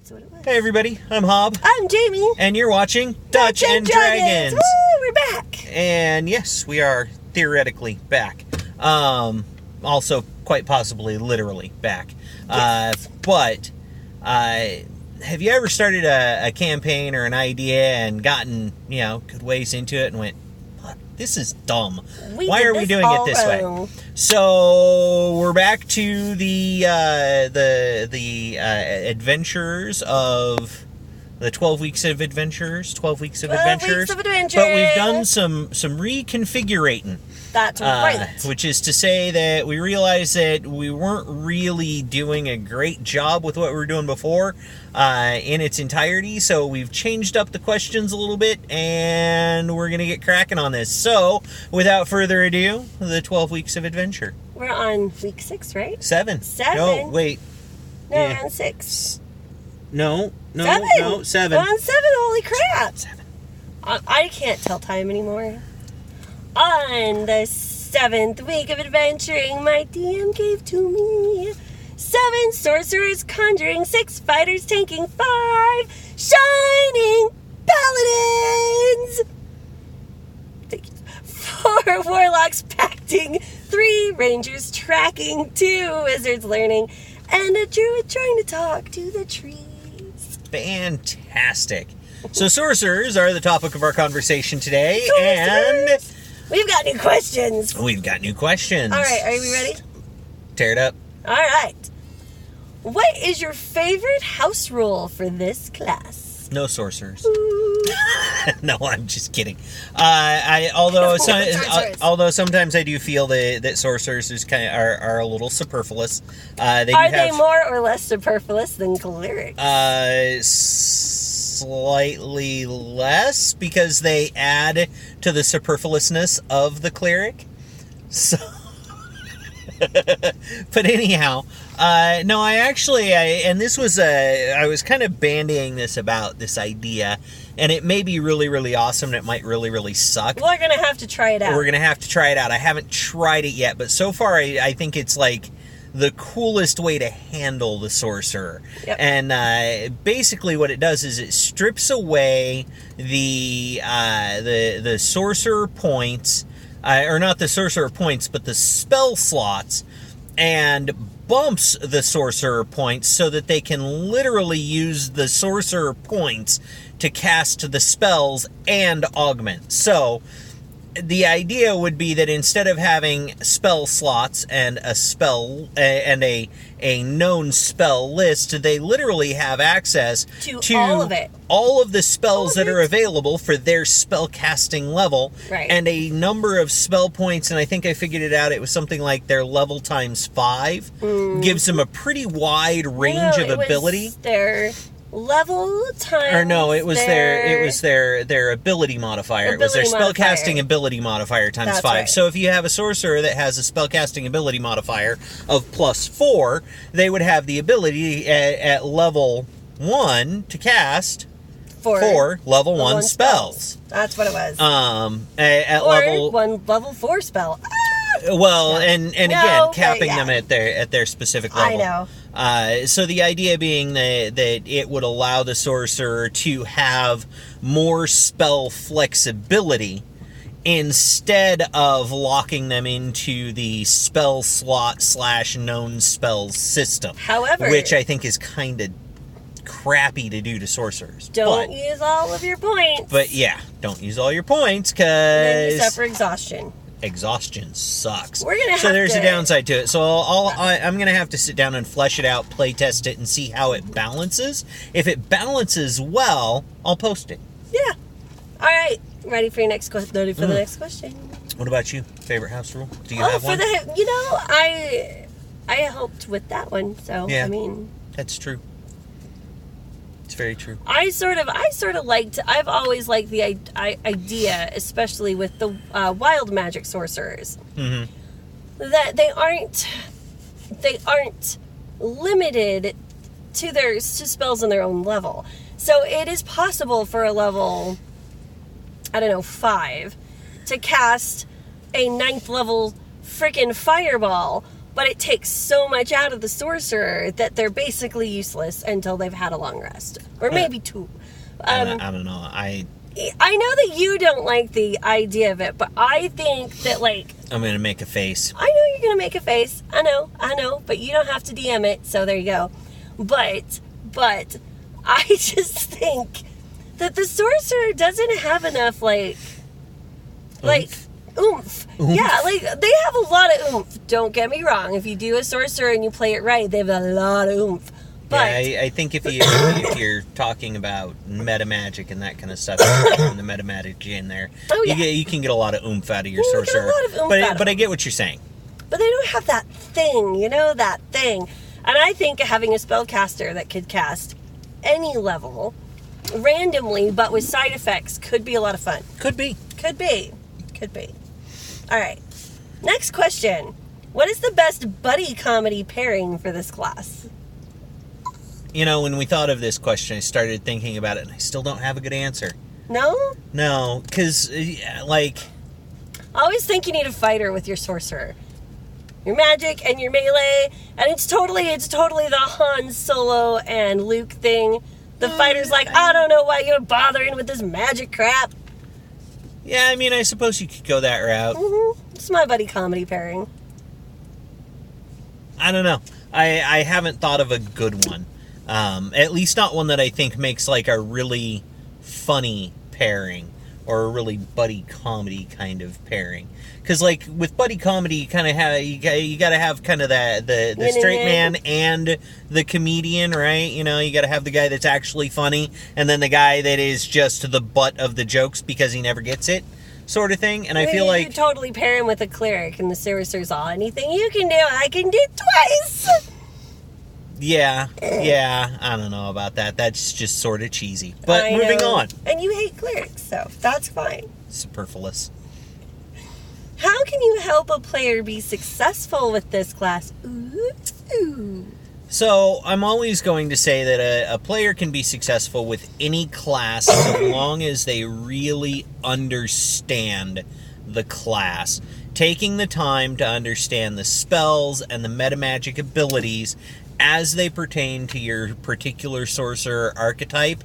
That's what it was. Hey everybody, I'm Hob. I'm Jamie. And you're watching Dutch and Dragons. Woo, we're back. And yes, we are theoretically back. Also, quite possibly, literally back. Yes. But have you ever started a campaign or an idea and gotten, good ways into it and went, this is dumb. Why are we doing it this way? So we're back to the adventures of the 12 weeks of adventures. 12 weeks of adventures. But we've done some reconfigurating. That's right. Which is to say that we realized that we weren't really doing a great job with what we were doing before in its entirety. So we've changed up the questions a little bit, and we're going to get cracking on this. So, without further ado, the 12 weeks of adventure. We're on week 6, right? 7. 7. No, wait. No, we're on 6. No, 7. No, 7. We're on 7, holy crap. 7. I can't tell time anymore. On the 7th week of adventuring, my DM gave to me 7 Sorcerers Conjuring, 6 Fighters tanking, 5 Shining Paladins, 4 Warlocks pacting, 3 Rangers tracking, 2 Wizards learning, and a Druid trying to talk to the trees. Fantastic. So sorcerers are the topic of our conversation today, and we've got new questions. All right, are we ready? Tear it up. All right. What is your favorite house rule for this class? No sorcerers. No, I'm just kidding. Although sometimes I do feel that sorcerers are a little superfluous. Are they more or less superfluous than clerics? Slightly less, because they add to the superfluousness of the cleric. So, but anyhow, no, I was kind of bandying this about this idea, and it may be really, really awesome, and it might really, really suck. We're gonna have to try it out. I haven't tried it yet, but so far I think it's like the coolest way to handle the sorcerer. Yep. And basically what it does is it strips away the sorcerer points, or not the sorcerer points, but the spell slots, and bumps the sorcerer points so that they can literally use the sorcerer points to cast the spells and augment. So the idea would be that instead of having spell slots and a spell and a known spell list, they literally have access to all of it. All of the spells that are available for their spell casting level, right, and a number of spell points, and I think I figured it out, it was something like their level times 5 gives them a pretty wide range of ability. Their level times, or no, it was their ability modifier. It was their spellcasting ability modifier times 5. Right. So if you have a sorcerer that has a spellcasting ability modifier of +4, they would have the ability at level 1 to cast 4 level 1 spells. That's what it was. At level 4 spell. Well, and again, capping them at their specific level. I know. So the idea being that it would allow the sorcerer to have more spell flexibility instead of locking them into the spell slot / known spells system. However, which I think is kind of crappy to do to sorcerers. Don't use all of your points. But yeah, don't use all your points, because then you suffer exhaustion. Exhaustion sucks. So there's a downside to it. So I'm going to have to sit down and flesh it out, play test it, and see how it balances. If it balances well, I'll post it. Yeah. All right. Ready for your next question? Ready for the next question? What about you? Favorite house rule? Do you have one? I helped with that one. So yeah, I mean, that's true. It's very true. I've always liked the idea, especially with the wild magic sorcerers, that they aren't limited to spells on their own level. So it is possible for a level, 5, to cast a 9th level frickin' fireball but it takes so much out of the sorcerer that they're basically useless until they've had a long rest. Or maybe two. I don't know. I know that you don't like the idea of it, but I think that, like... I'm going to make a face. I know you're going to make a face. I know, but you don't have to DM it, so there you go. But I just think that the sorcerer doesn't have enough, oomph. Yeah, like, they have a lot of oomph. Don't get me wrong. If you do a sorcerer and you play it right, they have a lot of oomph. But yeah, I think if you're talking about meta magic and that kind of stuff, you're throwing the meta magic in there. Oh, yeah. You can get a lot of oomph out of your sorcerer. Get a lot of oomph out of but I them. get what you're saying. But they don't have that thing, that thing. And I think having a spellcaster that could cast any level randomly, but with side effects, could be a lot of fun. Could be. All right. Next question. What is the best buddy comedy pairing for this class? When we thought of this question, I started thinking about it, and I still don't have a good answer. No? No, because, I always think you need a fighter with your sorcerer. Your magic and your melee, and it's totally the Han Solo and Luke thing. The fighter's like, I don't know why you're bothering with this magic crap. Yeah, I suppose you could go that route. Mm-hmm. It's my buddy comedy pairing. I don't know. I haven't thought of a good one. At least not one that I think makes, a really funny pairing. Or a really buddy comedy kind of pairing. Because, with buddy comedy, you kind of have... You got to have kind of the straight man and the comedian, right? You got to have the guy that's actually funny. And then the guy that is just the butt of the jokes because he never gets it. Sort of thing. And I feel like... You totally pair him with a cleric and the sorcerer's all, anything you can do, I can do twice! Yeah, I don't know about that. That's just sort of cheesy. But moving on. And you hate clerics, so that's fine. Superfluous. How can you help a player be successful with this class? Ooh. So, I'm always going to say that a player can be successful with any class so long as they really understand the class. Taking the time to understand the spells and the metamagic abilities as they pertain to your particular sorcerer archetype,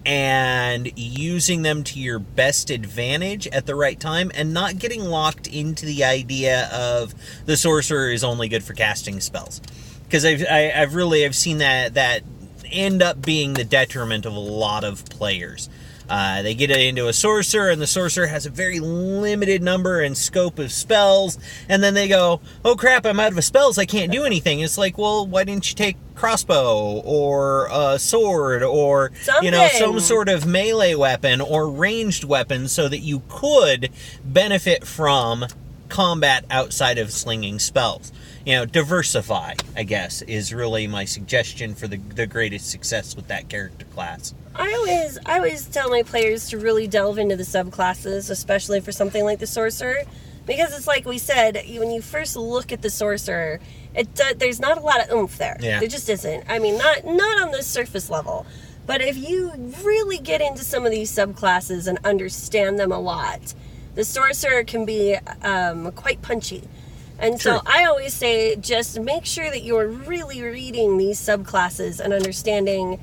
and using them to your best advantage at the right time, and not getting locked into the idea of the sorcerer is only good for casting spells. Because I've seen that end up being the detriment of a lot of players. They get into a sorcerer, and the sorcerer has a very limited number and scope of spells, and then they go, oh crap, I'm out of spells, I can't do anything. It's like, well, why didn't you take crossbow, or a sword, or some sort of melee weapon, or ranged weapon, so that you could benefit from combat outside of slinging spells. Diversify, I guess, is really my suggestion for the greatest success with that character class. I always tell my players to really delve into the subclasses, especially for something like the sorcerer, because it's like we said, when you first look at the sorcerer, there's not a lot of oomph there. Yeah. There just isn't. Not on the surface level. But if you really get into some of these subclasses and understand them a lot, the sorcerer can be quite punchy. And True. so I always say, just make sure that you're really reading these subclasses and understanding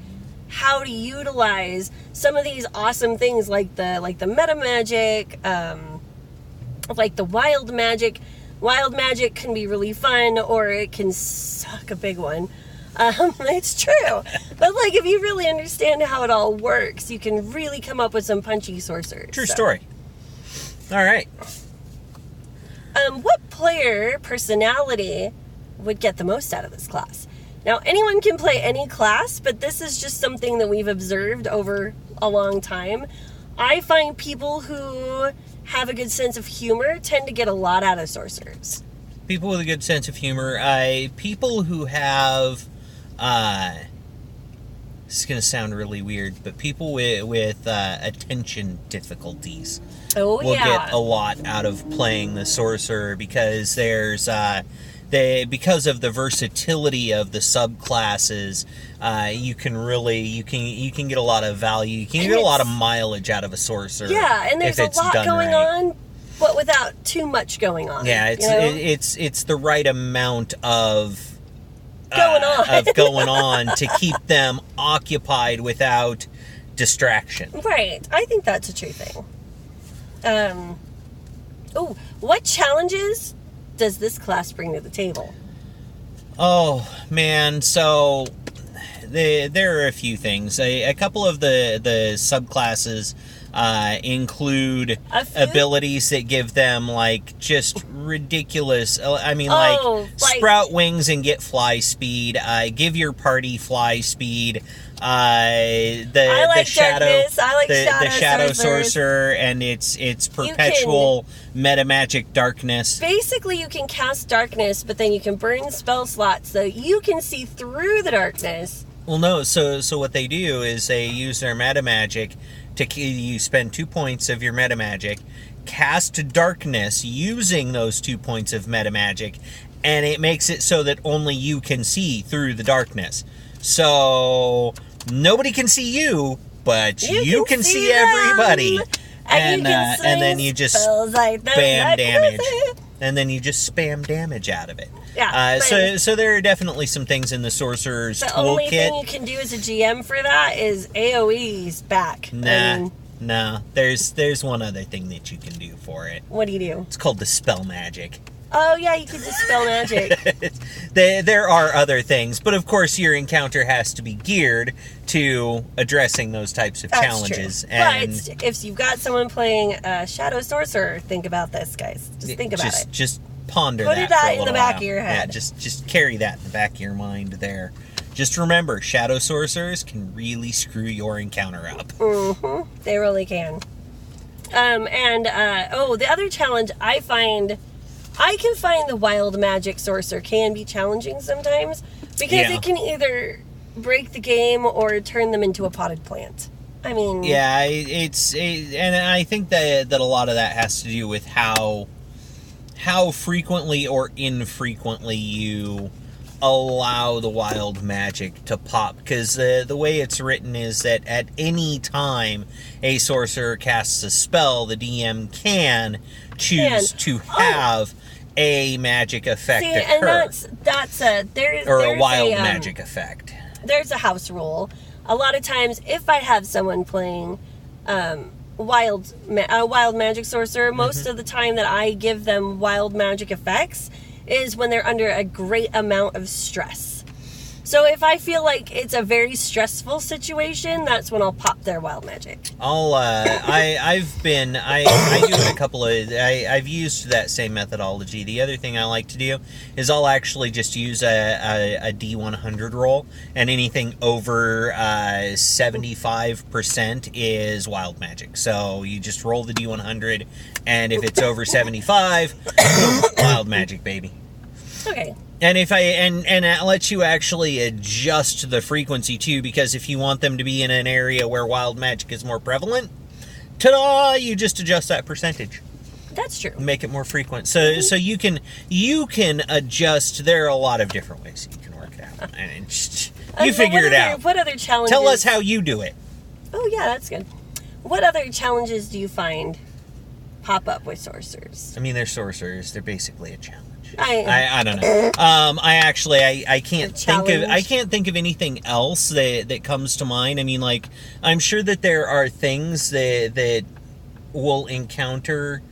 how to utilize some of these awesome things like the meta magic, like the wild magic. Wild magic can be really fun, or it can suck a big one. It's true. But if you really understand how it all works, you can really come up with some punchy sorcerers. True story. All right. What player personality would get the most out of this class? Now, anyone can play any class, but this is just something that we've observed over a long time. I find people who have a good sense of humor tend to get a lot out of sorcerers. People with a good sense of humor. People who have... this is going to sound really weird, but people with attention difficulties will get a lot out of playing the sorcerer, because there's because of the versatility of the subclasses, you can get a lot of value. You can get a lot of mileage out of a sorcerer. Yeah, and there's a lot going on but without too much going on. Yeah, it's the right amount of going on to keep them occupied without distraction. Right. I think that's a true thing. What challenges does this class bring to the table? Oh, man, so there are a few things. A couple of the subclasses include abilities that give them, like, just ridiculous... I mean, like, sprout wings and get fly speed. Give your party fly speed. The shadow sorcerer and its perpetual meta magic darkness. Basically, you can cast darkness, but then you can burn spell slots so you can see through the darkness. Well, no. So what they do is they use their meta magic you spend 2 points of your meta magic, cast darkness using those 2 points of meta magic, and it makes it so that only you can see through the darkness. So nobody can see you, but you can see everybody. And then you just spam damage. And then you just spam damage out of it. Yeah. So there are definitely some things in the Sorcerer's toolkit. The only thing you can do as a GM for that is AoE's back. No. There's one other thing that you can do for it. What do you do? It's called Dispel Magic. Oh, yeah, you can dispel magic. There are other things, but of course your encounter has to be geared to addressing those types of challenges. True. And but if you've got someone playing Shadow Sorcerer, think about this, guys. Just think about it. Just ponder Put that that for a in little the back while. of your head. Yeah, just carry that in the back of your mind there. Just remember, Shadow Sorcerers can really screw your encounter up. Mm-hmm. They really can. The other challenge I can find the wild magic sorcerer can be challenging sometimes because it can either break the game or turn them into a potted plant. I mean... Yeah, and I think that a lot of that has to do with how frequently or infrequently you allow the wild magic to pop. Because the way it's written is that at any time a sorcerer casts a spell, the DM can choose to have a magic effect occur. And there's a wild magic effect. There's a house rule. A lot of times, if I have someone playing wild magic sorcerer, most of the time that I give them wild magic effects is when they're under a great amount of stress. So if I feel like it's a very stressful situation, that's when I'll pop their wild magic. I've used that same methodology. The other thing I like to do is I'll actually just use a D100 roll, and anything over 75% is wild magic. So you just roll the D100, and if it's over 75, wild magic, baby. Okay. And if and that lets you actually adjust the frequency too, because if you want them to be in an area where wild magic is more prevalent, ta-da! You just adjust that percentage. That's true. Make it more frequent. So you can adjust. There are a lot of different ways you can work it out. And you figure it out. What other challenges? Tell us how you do it. Oh yeah, that's good. What other challenges do you find pop up with sorcerers? I mean, they're sorcerers. They're basically a challenge. I don't know. I can't think of anything else that comes to mind. I mean, like, I'm sure that there are things that we'll encounter.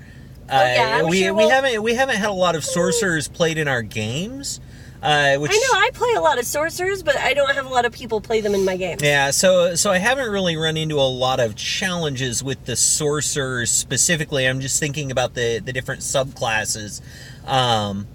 We haven't had a lot of sorcerers played in our games. I know I play a lot of sorcerers, but I don't have a lot of people play them in my games. Yeah, so I haven't really run into a lot of challenges with the sorcerers specifically. I'm just thinking about the different subclasses. There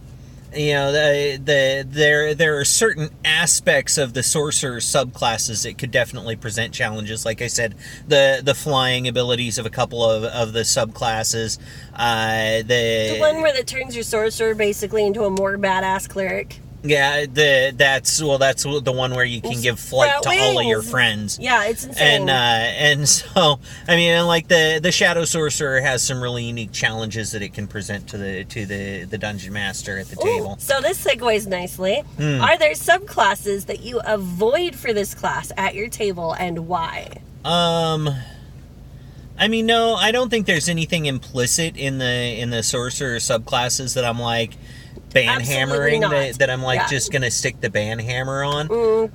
are certain aspects of the sorcerer subclasses that could definitely present challenges. Like I said, the flying abilities of a couple of the subclasses. The one where that turns your sorcerer basically into a more badass cleric. Yeah, that's the one where you can give flight to all of your friends. Yeah, it's insane. And so I mean, like the Shadow Sorcerer has some really unique challenges that it can present to the Dungeon Master at the table. So this segues nicely. Are there subclasses that you avoid for this class at your table, and why? I mean, no, I don't think there's anything implicit in the sorcerer subclasses that I'm like ban hammering, that I'm like just gonna stick the ban hammer on.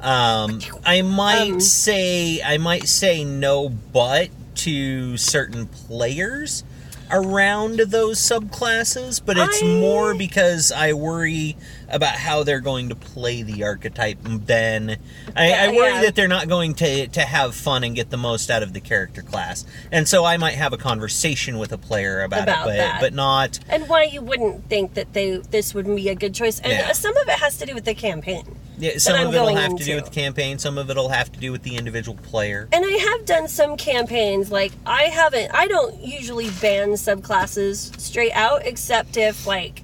I might say no, but to certain players around those subclasses, but it's more because I worry about how they're going to play the archetype. Then I worry that they're not going to have fun and get the most out of the character class, and so I might have a conversation with a player about it, but not. And why you wouldn't think that this would be a good choice, and some of it has to do with the campaign. Yeah, some of it will have to do with the campaign. Some of it will have to do with the individual player. And I have done some campaigns. Like, I don't usually ban subclasses straight out, except if, like,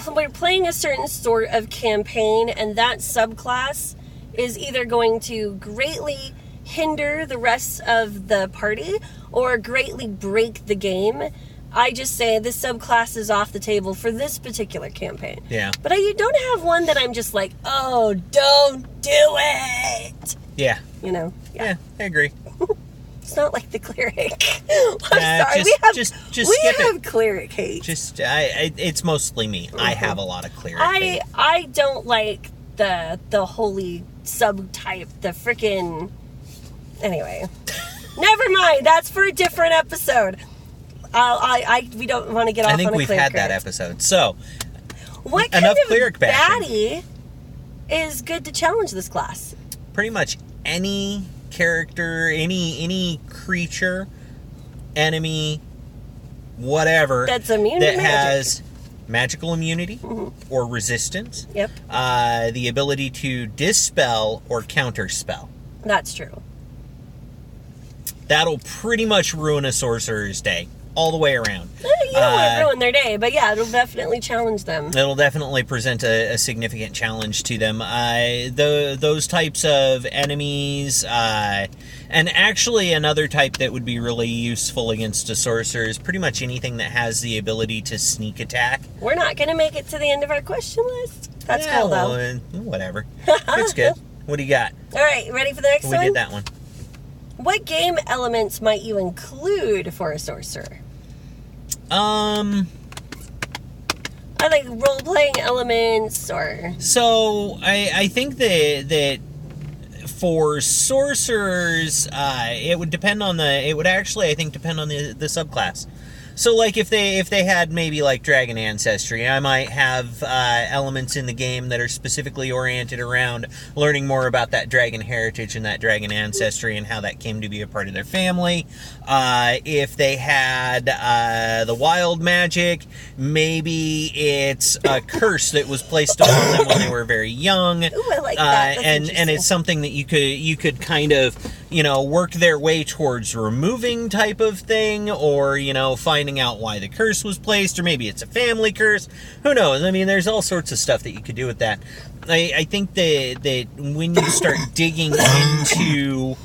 we're playing a certain sort of campaign, and that subclass is either going to greatly hinder the rest of the party or greatly break the game. I just say this subclass is off the table for this particular campaign. Yeah. But I don't have one that I'm just like, oh, don't do it. Yeah. You know? Yeah, I agree. It's not like the cleric. I'm sorry. Just skip have cleric hate. It's mostly me. I have a lot of cleric hate. I don't like the holy subtype, the frickin'... Anyway. Never mind. That's for a different episode. We don't want to get off on a cleric. I think we've had that episode. So, what kind of baddie is good to challenge this class? Pretty much any character, any creature, enemy, whatever that's immune to magic. Has magical immunity or resistance. Yep. The ability to dispel or counterspell. That's true. That'll pretty much ruin a sorcerer's day. All the way around. You don't want to ruin their day, but yeah, it'll definitely challenge them. It'll definitely present a significant challenge to them. Those types of enemies, and actually another type that would be really useful against a sorcerer is pretty much anything that has the ability to sneak attack. We're not going to make it to the end of our question list. That's cool, though. Whatever. It's good. What do you got? All right, ready for the next one? We did that one. What game elements might you include for a sorcerer? I like role-playing elements, or... So, I think that for sorcerers, it would depend on it would actually, I think, depend on the subclass. So, like, if they had maybe, like, Dragon Ancestry, I might have elements in the game that are specifically oriented around learning more about that dragon heritage and that dragon ancestry and how that came to be a part of their family. If they had the wild magic, maybe it's a curse that was placed on them when they were very young. Ooh, I like that. And it's something that you could kind of, work their way towards removing type of thing, or, finding out why the curse was placed, or maybe it's a family curse. Who knows? I mean, there's all sorts of stuff that you could do with that. I think that when you start digging into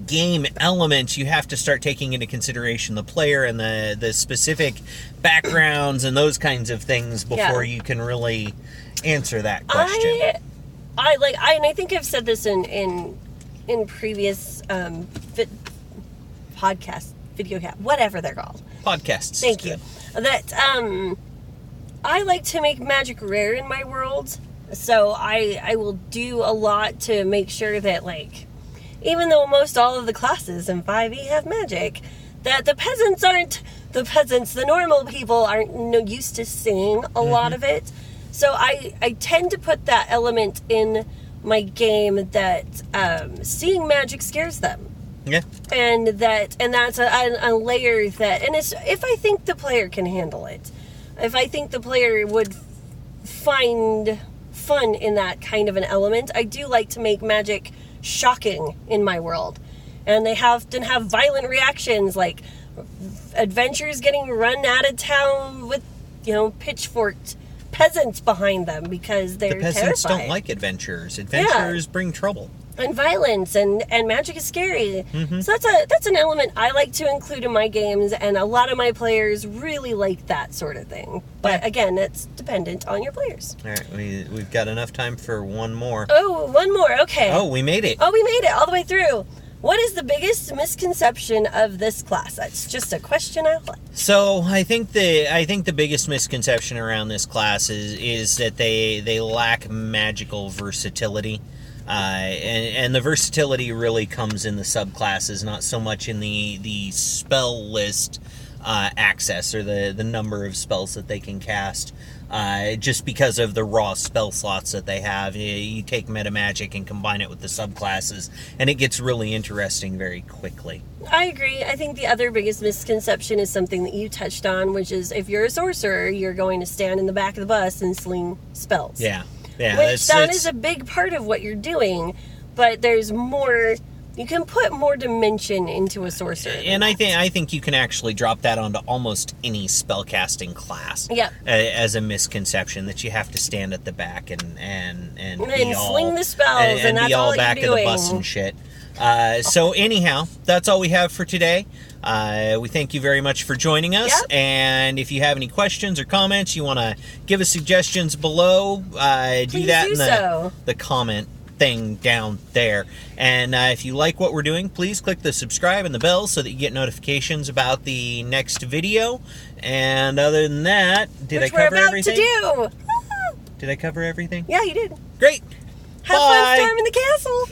game elements, you have to start taking into consideration the player and the specific backgrounds and those kinds of things before you can really answer that question. I think I've said this in previous podcasts, video cat, whatever they're called. Podcasts. Thank you. That I like to make magic rare in my world, so I will do a lot to make sure that, like, even though most all of the classes in 5e have magic, that the normal people aren't used to seeing a lot of it. So I tend to put that element in my game that seeing magic scares them. Yeah. And that's a layer that, and it's, if I think the player can handle it, if I think the player would find fun in that kind of an element, I do like to make magic shocking in my world. And they often have violent reactions, like adventurers getting run out of town with, pitchforked peasants behind them because they're terrified. The peasants don't like adventurers. Adventurers bring trouble. And violence and magic is scary. So that's an element I like to include in my games, and a lot of my players really like that sort of thing. But again, it's dependent on your players. All right, we've got enough time for one more. Oh, one more. Okay. Oh, we made it. Oh, we made it all the way through. What is the biggest misconception of this class? That's just a question I like. So I think the biggest misconception around this class is that they lack magical versatility, and the versatility really comes in the subclasses, not so much in the spell list access or the number of spells that they can cast. Just because of the raw spell slots that they have. You take meta magic and combine it with the subclasses, and it gets really interesting very quickly. I agree. I think the other biggest misconception is something that you touched on, which is if you're a sorcerer, you're going to stand in the back of the bus and sling spells. Yeah. Which that is a big part of what you're doing, but there's more. You can put more dimension into a sorcerer. And I think you can actually drop that onto almost any spellcasting class. Yep. As a misconception that you have to stand at the back and sling the spells and that's be all all back you're of the doing. bus and shit. So anyhow, that's all we have for today. We thank you very much for joining us. Yep. And if you have any questions or comments, you want to give us suggestions below, do that in the comment thing down there. And if you like what we're doing, please click the subscribe and the bell so that you get notifications about the next video. And other than that, did I cover everything? To do. Did I cover everything? Yeah, you did. Great. Have fun storming the castle.